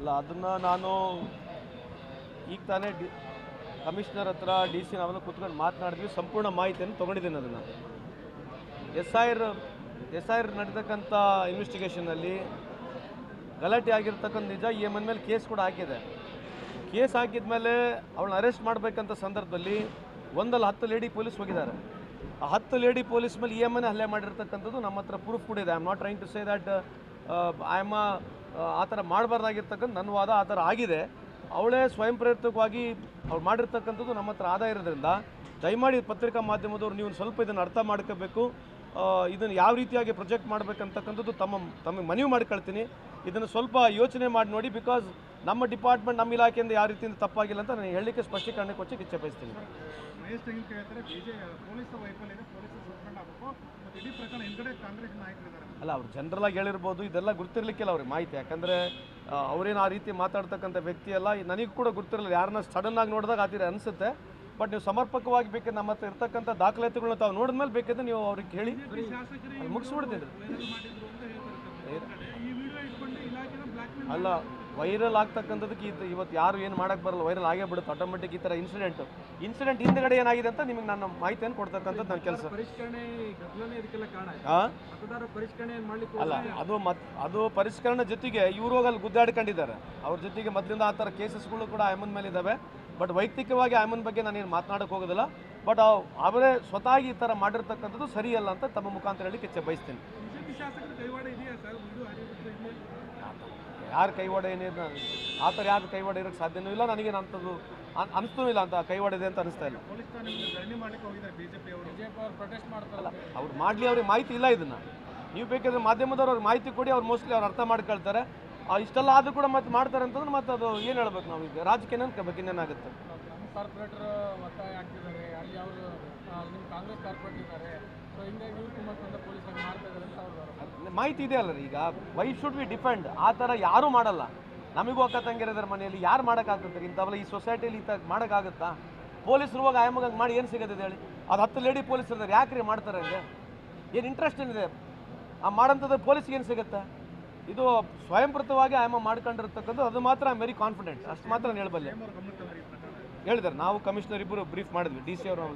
ಅಲ್ಲ ಅದನ್ನು ನಾನು ಈಗ ತಾನೇ ಕಮಿಷನರ್ ಹತ್ರ ಡಿ ಸಿ ನಾವೆಲ್ಲ ಕೂತ್ಕೊಂಡು ಮಾತನಾಡಿದ್ವಿ, ಸಂಪೂರ್ಣ ಮಾಹಿತಿಯನ್ನು ತೊಗೊಂಡಿದ್ದೀನಿ. ಅದನ್ನು ಎಸ್ ಐ ಆರ್ ನಡೆತಕ್ಕಂಥ ಇನ್ವೆಸ್ಟಿಗೇಷನಲ್ಲಿ ಗಲಾಟೆ ಆಗಿರ್ತಕ್ಕಂಥ ನಿಜ. ಈ ಎಮ್ ಎನ್ ಮೇಲೆ ಕೇಸ್ ಕೂಡ ಹಾಕಿದೆ. ಕೇಸ್ ಹಾಕಿದ ಮೇಲೆ ಅವಳನ್ನ ಅರೆಸ್ಟ್ ಮಾಡಬೇಕಂತ ಸಂದರ್ಭದಲ್ಲಿ 10 ಲೇಡಿ ಪೊಲೀಸ್ ಹೋಗಿದ್ದಾರೆ. ಆ 10 ಲೇಡಿ ಪೊಲೀಸ್ ಮೇಲೆ ಈ ಎಮ್ ಎನ್ ಹಲ್ಲೆ ಮಾಡಿರ್ತಕ್ಕಂಥದ್ದು ನಮ್ಮ ಹತ್ರ ಪ್ರೂಫ್ ಕೂಡ ಇದೆ. I am not trying to say that I am ಆ ಥರ ಮಾಡಬಾರ್ದಾಗಿರ್ತಕ್ಕಂಥ ನನ್ನ ವಾದ ಆ ಥರ ಆಗಿದೆ. ಅವಳೇ ಸ್ವಯಂ ಪ್ರೇರಿತವಾಗಿ ಅವ್ರು ಮಾಡಿರ್ತಕ್ಕಂಥದ್ದು ನಮ್ಮ ಹತ್ರ ಆದಾಯ ಇರೋದ್ರಿಂದ ದಯಮಾಡಿ ಪತ್ರಿಕಾ ಮಾಧ್ಯಮದವ್ರು ನೀವು ಸ್ವಲ್ಪ ಇದನ್ನು ಅರ್ಥ ಮಾಡ್ಕೋಬೇಕು. ಇದನ್ನು ಯಾವ ರೀತಿಯಾಗಿ ಪ್ರೊಜೆಕ್ಟ್ ಮಾಡಬೇಕಂತಕ್ಕಂಥದ್ದು ತಮಗೆ ಮನವಿ ಮಾಡ್ಕೊಳ್ತೀನಿ. ಇದನ್ನು ಸ್ವಲ್ಪ ಯೋಚನೆ ಮಾಡಿ ನೋಡಿ. ಬಿಕಾಸ್ ನಮ್ಮ ಡಿಪಾರ್ಟ್ಮೆಂಟ್, ನಮ್ಮ ಇಲಾಖೆಯಿಂದ ಯಾವ ರೀತಿಯಿಂದ ತಪ್ಪಾಗಿಲ್ಲ ಅಂತ ನಾನು ಹೇಳಲಿಕ್ಕೆ ಸ್ಪಷ್ಟೀಕರಣ ಕೊಚ್ಚಕ್ಕೆ ಇಚ್ಛೆ ಬಯಸ್ತೀನಿ. ಅಲ್ಲ, ಅವ್ರು ಜನರಲ್ ಆಗಿ ಹೇಳಿರ್ಬೋದು, ಇದೆಲ್ಲ ಗುರ್ತಿರ್ಲಿಕ್ಕಿಲ್ಲ ಅವ್ರಿಗೆ ಮಾಹಿತಿ. ಯಾಕಂದರೆ ಅವ್ರೇನು ಆ ರೀತಿ ಮಾತಾಡ್ತಕ್ಕಂಥ ವ್ಯಕ್ತಿ ಅಲ್ಲ. ನನಗೂ ಕೂಡ ಗುರ್ತಿರಲಿಲ್ಲ. ಯಾರನ್ನ ಸಡನ್ ಆಗಿ ನೋಡಿದಾಗ ಆ ಥರ ಅನಿಸುತ್ತೆ. ಬಟ್ ನೀವು ಸಮರ್ಪಕವಾಗಿ ಬೇಕಿದ್ರೆ ನಮ್ಮ ಹತ್ರ ಇರ್ತಕ್ಕಂಥ ದಾಖಲಾತಿಗಳನ್ನ ತಾವು ನೋಡಿದ್ಮೇಲೆ ಬೇಕಿದ್ರೆ ನೀವು ಅವ್ರಿಗೆ ಹೇಳಿ ಮುಗಿಸ್ಬಿಡ್ತೀನಿ. ಅಲ್ಲ, ವೈರಲ್ ಆಗ್ತಕ್ಕಂಥದಕ್ಕೆ ಇವತ್ತು ಯಾರು ಏನು ಮಾಡೋಕ್ಕೆ ಬರಲ್ಲ, ವೈರಲ್ ಆಗೇ ಬಿಡುತ್ತೆ ಆಟೋಮೆಟಿಕ್. ಈ ಥರ ಇನ್ಸಿಡೆಂಟ್ ಹಿಂದ್ಗಡೆ ಏನಾಗಿದೆ ಅಂತ ನಿಮಗೆ ನಾನು ಮಾಹಿತಿಯನ್ನು ಕೊಡ್ತಕ್ಕಂಥದ್ದು ನನ್ನ ಕೆಲಸ. ಅಲ್ಲ, ಅದು ಪರಿಷ್ಕರಣೆ ಜೊತೆಗೆ ಇವರು ಹೋಗಲ್ಲಿ ಗುದ್ದಾಡ್ಕೊಂಡಿದ್ದಾರೆ. ಅವ್ರ ಜೊತೆಗೆ ಮೊದಲಿಂದ ಆ ಥರ ಕೇಸಸ್ಗಳು ಕೂಡ ಐಮನ್ ಮೇಲೆ ಇದ್ದಾವೆ. ಬಟ್ ವೈಯಕ್ತಿಕವಾಗಿ ಐಮನ್ ಬಗ್ಗೆ ನಾನೇನು ಮಾತನಾಡೋಕೆ ಹೋಗೋದಿಲ್ಲ. ಬಟ್ ಅವರೇ ಸ್ವತಃ ಈ ಥರ ಮಾಡಿರ್ತಕ್ಕಂಥದ್ದು ಸರಿಯಲ್ಲ ಅಂತ ತಮ್ಮ ಮುಖಾಂತರ ಹೇಳಲಿಕ್ಕೆ ಇಚ್ಛೆ ಬಯಸ್ತೀನಿ. ಯಾರು ಕೈವಾಡ ಏನಿದೆ, ಆ ಥರ ಯಾರು ಕೈವಾಡ ಇರೋಕ್ಕೆ ಸಾಧ್ಯನೂ ಇಲ್ಲ. ನನಗೇನು ಅಂಥದ್ದು ಅನಿಸ್ತೂ ಇಲ್ಲ ಅಂತ ಕೈವಾಡ ಇದೆ ಅಂತ ಅನಿಸ್ತಾ ಇಲ್ಲ. ಅಲ್ಲ, ಅವ್ರು ಮಾಡಲಿ, ಅವ್ರಿಗೆ ಮಾಹಿತಿ ಇಲ್ಲ. ಇದನ್ನು ನೀವು ಬೇಕಾದ್ರೆ ಮಾಧ್ಯಮದವ್ರು ಅವ್ರಿಗೆ ಮಾಹಿತಿ ಕೊಡಿ, ಅವ್ರು ಮೋಸ್ಟ್ಲಿ ಅವ್ರು ಅರ್ಥ ಮಾಡ್ಕೊಳ್ತಾರೆ. ಇಷ್ಟೆಲ್ಲ ಆದರೂ ಕೂಡ ಮತ್ತೆ ಮಾಡ್ತಾರೆ ಅಂತಂದ್ರೆ ಮತ್ತೆ ಅದು ಏನು ಹೇಳ್ಬೇಕು ನಾವು ಈಗ ರಾಜಕೀಯ ಅನ್ಕೋಬೇಕು, ಇನ್ನೇನಾಗುತ್ತೆ. ಕಾರ್ಪೊರೇಟರ್ ಒತ್ತಾಯ ಆಗ್ತಿದ್ದಾರೆ, ಅಲ್ಲಿ ಅವರು ನಿಮ್ಮ ಕಾಂಗ್ರೆಸ್ ಕಾರ್ಪೊರೇಟರ್ ಇದ್ದಾರೆ, ಸೊ ಹಿಂಗಾಗಿ ಇವ್ರು ತುಂಬ ಪೊಲೀಸ್ ಮಾಡ್ತಾ ಇದ್ದಾರೆ ಅಂತ ಅವ್ರು ಮಾಹಿತಿ ಇದೆ ಅಲ್ಲ. ಈಗ ವೈ ಶುಡ್ ವಿ ಡಿಫೆಂಡ್? ಆ ಥರ ಯಾರೂ ಮಾಡಲ್ಲ. ನಮಗೂ ಅಕ್ಕ ತಂಗಿರಿದ್ದಾರೆ ಮನೆಯಲ್ಲಿ, ಯಾರು ಮಾಡೋಕ್ಕಾಗುತ್ತೆ ಇಂಥವೆಲ್ಲ? ಈ ಸೊಸೈಟಿಯಲ್ಲಿ ಈ ಥರ ಮಾಡೋಕ್ಕಾಗುತ್ತಾ? ಪೊಲೀಸರು ಹೋಗಿ ಆಯಮ್ಮಗೆ ಮಾಡಿ ಏನು ಸಿಗೋದಿದೆ ಹೇಳಿ? ಅದು 10 ಲೇಡಿ ಪೊಲೀಸ್ ಇದ್ದಾರೆ, ಯಾಕ್ರಿ ಮಾಡ್ತಾರೆ ಹಂಗೆ? ಏನು ಇಂಟ್ರೆಸ್ಟ್ ಏನಿದೆ ಆ ಮಾಡೋಂಥದ್ದು? ಪೊಲೀಸ್ಗೆ ಏನು ಸಿಗುತ್ತೆ? ಇದು ಸ್ವಯಂಪ್ರತವಾಗಿ ಆಯಮ್ಮ ಮಾಡ್ಕೊಂಡಿರ್ತಕ್ಕಂಥ, ಅದು ಮಾತ್ರ ಐ ಆಮ್ ವೆರಿ ಕಾನ್ಫಿಡೆಂಟ್. ಅಷ್ಟು ಮಾತ್ರ ನಾನು ಹೇಳಬಲ್ಲೆ. ಹೇಳಿದ್ದಾರೆ, ನಾವು ಕಮಿಷನರ್ ಇಬ್ಬರು ಬ್ರೀಫ್ ಮಾಡಿದ್ವಿ, ಡಿ ಸಿ ಅವರು.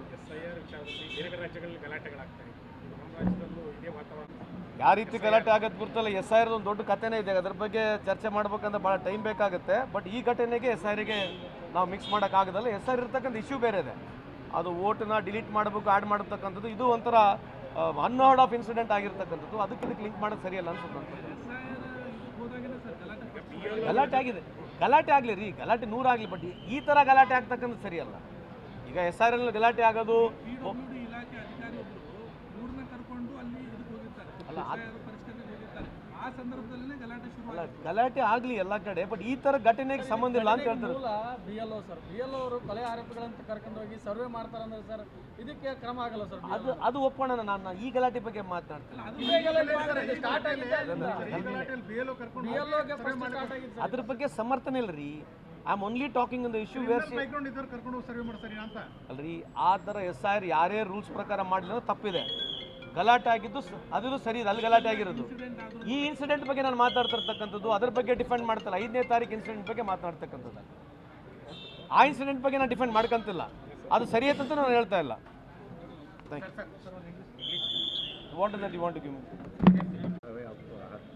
ಯಾವ ರೀತಿ ಗಲಾಟೆ ಆಗೋದು ಗುರ್ತಲ್ಲ. ಎಸ್ ಐ ಆರ್ ಒಂದು ದೊಡ್ಡ ಕಥೆನೇ ಇದೆ, ಅದ್ರ ಬಗ್ಗೆ ಚರ್ಚೆ ಮಾಡ್ಬೇಕಂದ್ರೆ ಭಾಳ ಟೈಮ್ ಬೇಕಾಗುತ್ತೆ. ಬಟ್ ಈ ಘಟನೆಗೆ ಎಸ್ ಐ ಆರ್ಗೆ ನಾವು ಮಿಕ್ಸ್ ಮಾಡೋಕ್ಕಾಗೋದಲ್ಲ. ಎಸ್ ಐ ಆರ್ ಇರ್ತಕ್ಕಂಥ ಇಶ್ಯೂ ಬೇರೆ ಇದೆ. ಅದು ವೋಟನ್ನ ಡಿಲೀಟ್ ಮಾಡಬೇಕು, ಆ್ಯಡ್ ಮಾಡತಕ್ಕಂಥದ್ದು, ಇದು ಒಂಥರ ಅನ್ಹರ್ಡ್ ಆಫ್ ಇನ್ಸಿಡೆಂಟ್ ಆಗಿರ್ತಕ್ಕಂಥದ್ದು. ಅದಕ್ಕೆ ಲಿಂಕ್ ಮಾಡೋದು ಸರಿಯಲ್ಲ ಅನ್ಸುತ್ತೆ. ಗಲಾಟೆ ಆಗಿದೆ, ಗಲಾಟೆ ಆಗಲಿ ರೀ, ಗಲಾಟೆ 100 ಆಗಲಿ, ಬಟ್ ಈ ಥರ ಗಲಾಟೆ ಆಗ್ತಕ್ಕಂಥದ್ದು ಸರಿಯಲ್ಲ. ಈಗ ಎಸ್ ಆರ್ ಎಲ್ ಗಲಾಟೆ ಆಗೋದು ಅಲ್ಲ, ಗಲಾಟೆ ಆಗಲಿ ಎಲ್ಲ ಕಡೆ, ಬಟ್ ಈ ಥರ ಘಟನೆಗೆ ಸಂಬಂಧ ಇಲ್ಲ ಅಂತ ಹೇಳ್ತಾರೆ. BLO ಸರ್, BLO ಅವರು ಕೊಲೆ ಆರೋಪಿಗಳಂತ ಕರ್ಕೊಂಡು ಹೋಗಿ ಸರ್ವೆ ಮಾಡ್ತಾರೆ ಅಂದ್ರೆ ಸರ್ ಇದಕ್ಕೆ ಕ್ರಮ ಆಗಲ್ಲ ಸರ್. ಅದು ಒಪ್ಕೊಳ್ಳೋಣ. ನಾನು ಈ ಗಲಾಟೆ ಬಗ್ಗೆ ಮಾತನಾಡ್ತೀನಿ. ಅದ್ರ ಬಗ್ಗೆ ಸಮರ್ಥನೆ ಇಲ್ಲ ರೀ. I am only talking in the issue where ಅಲ್ರಿ. ಆ ಥರ ಎಸ್ ಐ ಆರ್ ಯಾರೇ ರೂಲ್ಸ್ ಪ್ರಕಾರ ಮಾಡಲಿಲ್ಲ ತಪ್ಪಿದೆ. ಗಲಾಟೆ ಆಗಿದ್ದು ಅದು ಸರಿ ಇದೆ, ಅಲ್ಲಿ ಗಲಾಟೆ ಆಗಿರೋದು. ಈ ಇನ್ಸಿಡೆಂಟ್ ಬಗ್ಗೆ ನಾನು ಮಾತಾಡ್ತಿರ್ತಕ್ಕಂಥದ್ದು, ಅದ್ರ ಬಗ್ಗೆ ಡಿಫೆಂಡ್ ಮಾಡ್ತಲ್ಲ. 5ನೇ ತಾರೀಕು ಇನ್ಸಿಡೆಂಟ್ ಬಗ್ಗೆ ಮಾತನಾಡ್ತಕ್ಕಂಥದ್ದು. ಆ ಇನ್ಸಿಡೆಂಟ್ ಬಗ್ಗೆ ನಾನು ಡಿಫೆಂಡ್ ಮಾಡ್ಕೊಂತಿಲ್ಲ. ಅದು ಸರಿ ಅಂತ ನಾನು ಹೇಳ್ತಾ ಇಲ್ಲ. Thank you. What is that you want to give me?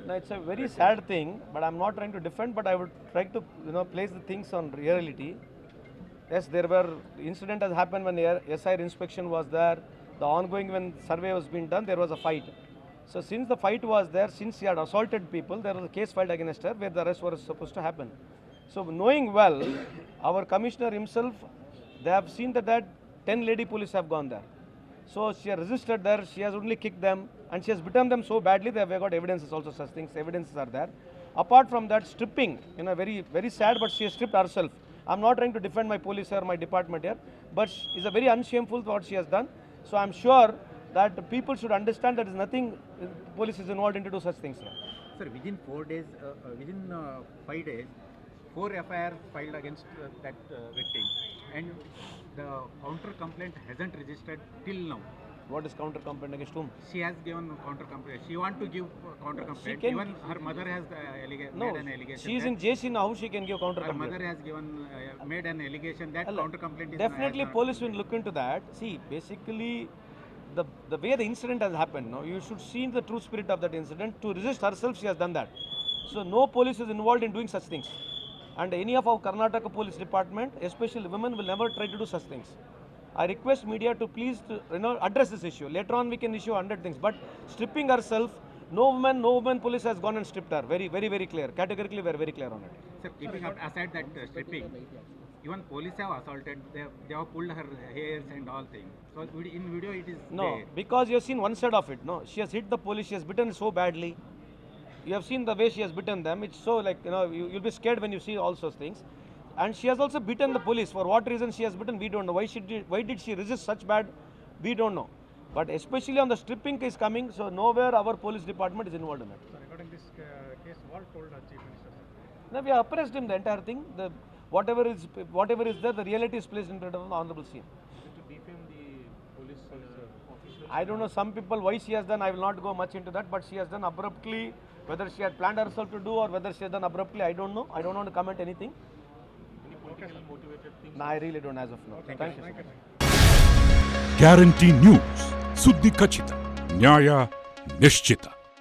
No, it's a very sad thing, but I'm not trying to defend, but I would try to place the things on reality. Yes, there were incident has happened when SIR inspection was there. The ongoing, when survey was being done, there was a fight. So since the fight was there, since she had assaulted people, there was a case filed against her where the arrest was supposed to happen. So knowing well, our commissioner himself, they have seen that 10 lady police have gone there. So she has resisted there, she has only kicked them, and she has beaten them so badly they have got evidences also, such things, evidences are there. Apart from that, stripping, very, very sad, but she has stripped herself. I'm not trying to defend my police or my department here, but it's a very unshameful what she has done. So I'm sure that people should understand that there is nothing police is involved into do such things here. Sir, within 4 days, within 5 days, 4 FIRs filed against that victim, and the counter complaint hasn't registered till now. What is counter complaint against whom? She has given counter complaint. She want to give counter complaint. can- Even her mother has No, made an allegation. she is that in JC now. She can give counter her complaint. mother has given made an allegation that Alla, counter complaint is Definitely, police will look into that. See, basically, the way the incident has happened, no, you should see the true spirit of that incident. To resist herself, she has done that. So no police is involved in doing such things. And any of our Karnataka police department, especially women, will never try to do such things. I request media to please address this issue. Later on, we can issue 100 things. But stripping herself, no woman police has gone and stripped her. Very, very, very clear. Categorically, we are very clear on it. Sir, keeping up aside that stripping, even police have assaulted. They have pulled her hairs and all things. So in video it is No, there. because you have seen one side of it. No, she has hit the police. She has bitten so badly. You have seen the way she has bitten them. It's so like you'll be scared when you see all those things. And she has also bitten the police. For what reason she has bitten, we don't know. Why did she resist such bad? We don't know. But especially on the stripping case coming, so nowhere our police department is involved in it. So regarding this case, what told the Chief Minister? Now we have appraised him the entire thing. Whatever is there, the reality is placed in front of the honorable CM. To defame the police officials? I don't know some people why she has done. I will not go much into that. But she has done abruptly. Whether she had planned herself to do or whether she has done abruptly, I don't know. I don't want to comment anything. Any politically motivated things? No, I really don't as of now. Thank you. Guarantee news, ಸುದ್ದಿ ಖಚಿತ, ನ್ಯಾಯ ನಿಶ್ಚಿತ.